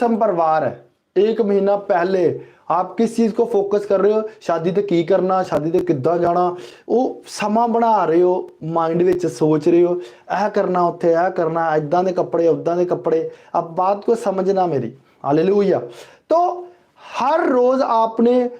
जिस्म पर वार है। 1 महीना पहले आप किस चीज को फोकस कर रहे हो, शादी ते की करना, शादी ते किद्दां जाना, वो समा बना रहे हो, माइंड विच सोच रहे हो यह करना, उत्थे यह करना, इदां दे कपड़े उदां दे कपड़े। अब बात को समझना मेरी, हालेलुया। तो हर रोज आपने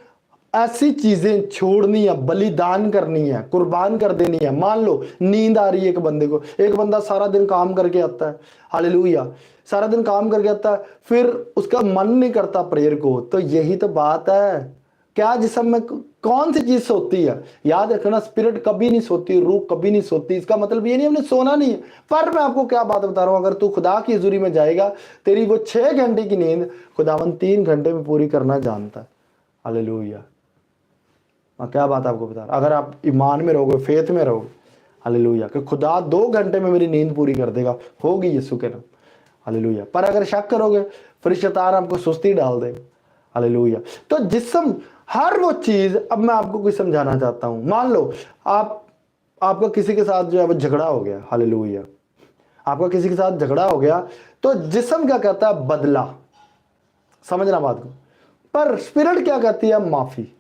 ऐसी चीजें छोड़नी है, बलिदान करनी है, कुर्बान कर देनी है। मान लो नींद आ रही है एक बंदे को, एक बंदा सारा दिन काम करके आता है, हालेलुया, सारा दिन काम करके आता है, फिर उसका मन नहीं करता प्रेयर को। तो यही तो बात है, क्या जिस्म में कौन सी चीज सोती है? याद रखना, स्पिरिट कभी नहीं सोती, रूह कभी नहीं सोती। इसका मतलब ये नहीं हमने सोना नहीं है। पर मैं आपको क्या बात बता रहा हूं, अगर तू खुदा की हजूरी में जाएगा, तेरी वो 6 घंटे की नींद खुदावन 3 घंटे में पूरी करना जानता है। हालेलुया। मैं क्या बात आपको बता रहा, अगर आप ईमान में रहोगे, फेथ में रहोगे, हालेलुया, कि खुदा 2 घंटे में मेरी नींद पूरी कर देगा, होगी यीशु के नाम, हालेलुया। पर अगर शक करोगे, फिर शैतान आपको सुस्ती डाल देगा, हालेलुया। तो जिस्म हर वो चीज, अब मैं आपको कुछ समझाना चाहता हूं। मान लो आपका किसी के साथ जो है वो झगड़ा हो गया, हालेलुया, आपका किसी के साथ झगड़ा हो गया, तो जिस्म क्या कहता है? बदला। समझना बात को। पर स्पिरिट क्या कहती है? माफी।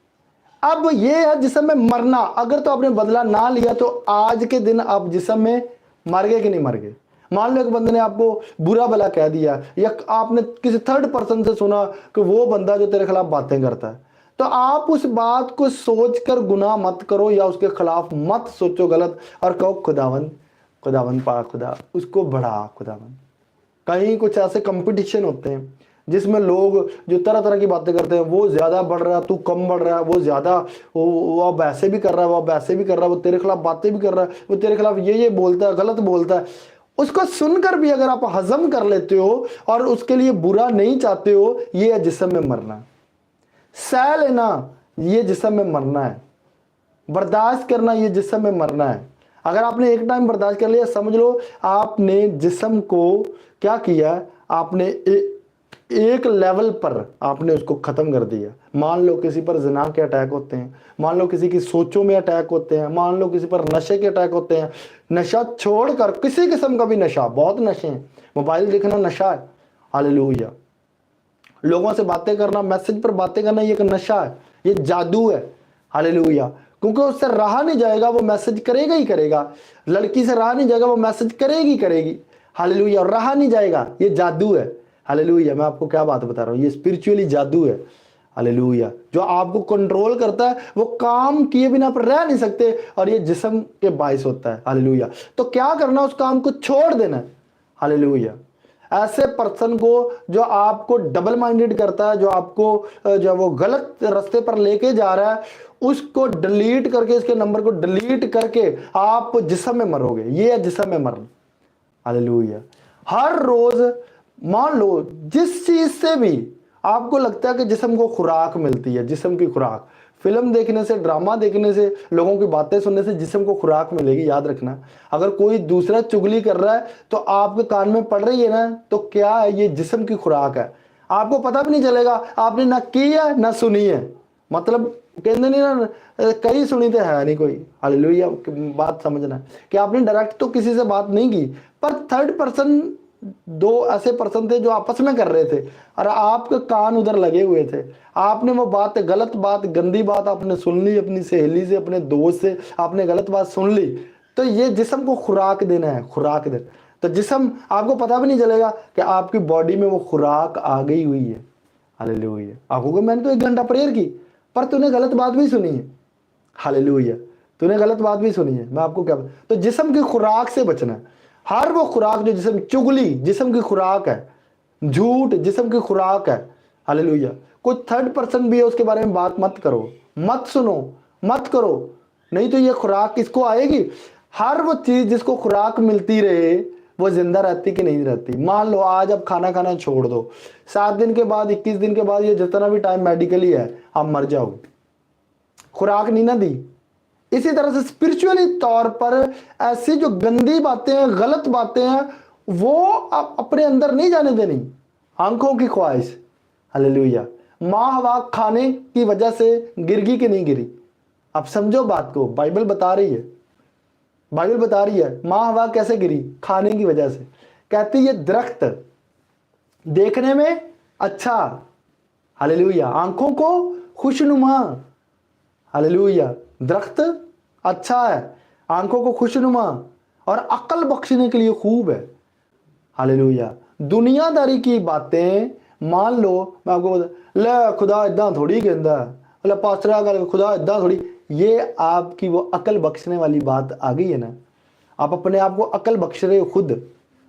अब ये है जिस्म में मरना। अगर तो आपने बदला ना लिया तो आज के दिन आप जिस्म में मर गए कि नहीं मर गए? मान लो एक बंदे ने आपको बुरा भला कह दिया, या आपने किसी थर्ड पर्सन से सुना कि वो बंदा जो तेरे खिलाफ बातें करता है, तो आप उस बात को सोचकर गुनाह मत करो, या उसके खिलाफ मत सोचो गलत, और कहो खुदावन, खुदावन पाक खुदा, उसको बढ़ा खुदावन। कहीं कुछ ऐसे कंपटीशन होते हैं जिसमें लोग जो तरह तरह की बातें करते हैं, वो ज्यादा बढ़ रहा है, तू कम बढ़ रहा है, वो ज्यादा, वो अब ऐसे भी कर रहा है, वो अब ऐसे भी कर रहा है, वो तेरे खिलाफ बातें भी कर रहा है, वो तेरे खिलाफ ये बोलता है, गलत बोलता है। उसको सुनकर भी अगर आप हजम कर लेते हो और उसके लिए बुरा नहीं चाहते हो, ये है जिस्म में मरना। सह लेना, ये जिस्म में मरना है। बर्दाश्त करना, ये जिस्म में मरना है। अगर आपने एक टाइम बर्दाश्त कर लिया, समझ लो आपने जिस्म को क्या किया, आपने एक लेवल पर आपने उसको खत्म कर दिया। मान लो किसी पर जिना के अटैक होते हैं, मान लो किसी की सोचों में अटैक होते हैं, मान लो किसी पर नशे के अटैक होते हैं। नशा छोड़कर, किसी किस्म का भी नशा, बहुत नशे हैं, मोबाइल देखना नशा है, हालेलुया, लोगों से बातें करना, मैसेज पर बातें करना, ये एक नशा है, ये जादू है, हालेलुया। क्योंकि उससे रहा नहीं जाएगा, वो मैसेज करेगा ही करेगा। लड़की से रहा नहीं जाएगा, वो मैसेज करेगी करेगी, हालेलुया, और रहा नहीं जाएगा। ये जादू है, हालेलुया। मैं आपको क्या बात बता रहा हूँ, ये स्पिरिचुअली जादू है, हालेलुया, जो आपको कंट्रोल करता है। वो काम किए बिना पर रह नहीं सकते, और ये जिस्म के बायस होता है, हालेलुया। तो क्या करना, उस काम को छोड़ देना है, हालेलुया। ऐसे पर्सन को जो आपको डबल माइंडेड करता है, जो आपको जो वो गलत रास्ते पर लेके जा रहा है, उसको डिलीट करके, इसके नंबर को डिलीट करके आप जिस्म में मरोगे। ये है जिस्म में मरना, हालेलुया। हर रोज मान लो जिस चीज से भी आपको लगता है कि जिस्म को खुराक मिलती है, जिस्म की खुराक, फिल्म देखने से, ड्रामा देखने से, लोगों की बातें सुनने से जिस्म को खुराक मिलेगी। याद रखना, अगर कोई दूसरा चुगली कर रहा है तो आपके कान में पड़ रही है ना, तो क्या है, ये जिस्म की खुराक है। आपको पता भी नहीं चलेगा, आपने ना की है ना सुनी है। मतलब कहते नहीं ना, कई सुनी तो है नहीं कोई, हालेलुया। बात समझना कि आपने डायरेक्ट तो किसी से बात नहीं की, पर थर्ड पर्सन, 2 ऐसे पर्सन थे जो आपस में कर रहे थे, और आपके कान उधर लगे हुए थे। आपने वो बात, गलत बात, गंदी बात आपने सुन ली, अपनी सहेली से, अपने दोस्त से आपने गलत बात सुन ली। तो ये जिस्म को खुराक देना है, खुराक देना। तो जिस्म, आपको पता भी नहीं चलेगा कि आपकी बॉडी में वो खुराक आ गई हुई है, हालेलुया। आपको मैंने तो 1 घंटा प्रेयर की, पर तूने गलत बात भी सुनी है, हालेलुया, तूने गलत बात भी सुनी है। मैं आपको क्या, तो जिस्म की खुराक से बचना है। हर वो खुराक जो जिस्म, चुगली जिस्म की खुराक है, झूठ जिस्म की खुराक है, हालेलुया। कोई थर्ड पर्सन भी है, उसके बारे में बात मत करो, मत सुनो, मत करो, नहीं तो ये खुराक किसको आएगी। हर वो चीज जिसको खुराक मिलती रहे, वो जिंदा रहती कि नहीं रहती। मान लो आज आप खाना खाना छोड़ दो, 7 दिन के बाद, 21 दिन के बाद, ये जितना भी टाइम मेडिकली है, आप मर जाओगे, खुराक नहीं ना दी। इसी तरह से स्पिरिचुअली तौर पर ऐसी जो गंदी बातें हैं, गलत बातें हैं, वो आप अपने अंदर नहीं जाने देनी। आंखों की ख्वाहिश, हालेलुया, माँ हवा खाने की वजह से गिर गई कि नहीं गिरी। अब समझो बात को, बाइबल बता रही है, बाइबल बता रही है माँ हवा कैसे गिरी, खाने की वजह से। कहती ये दरख्त देखने में अच्छा, हालेलुया। आंखों को खुशनुमा, हालेलुया। दरख्त अच्छा है, आंखों को खुशनुमा और अक्ल बख्शने के लिए खूब है, हालेलुया। दुनियादारी की बातें मान लो, मैं आपको ले खुदा इदा थोड़ी कहता है, बोले पास्टर गल खुदा इदा थोड़ी, ये आपकी वो अकल बख्शने वाली बात आ गई है ना। आप अपने आप को अकल बख्श रहे हो,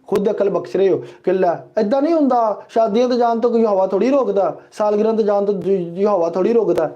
खुद अकल बख्श रहे हो कि लै इदा नहीं होंदा, शादियां तो जान तो कोई हवा थोड़ी रोकता, सालगिरह तो जान तो हवा थोड़ी रोकता।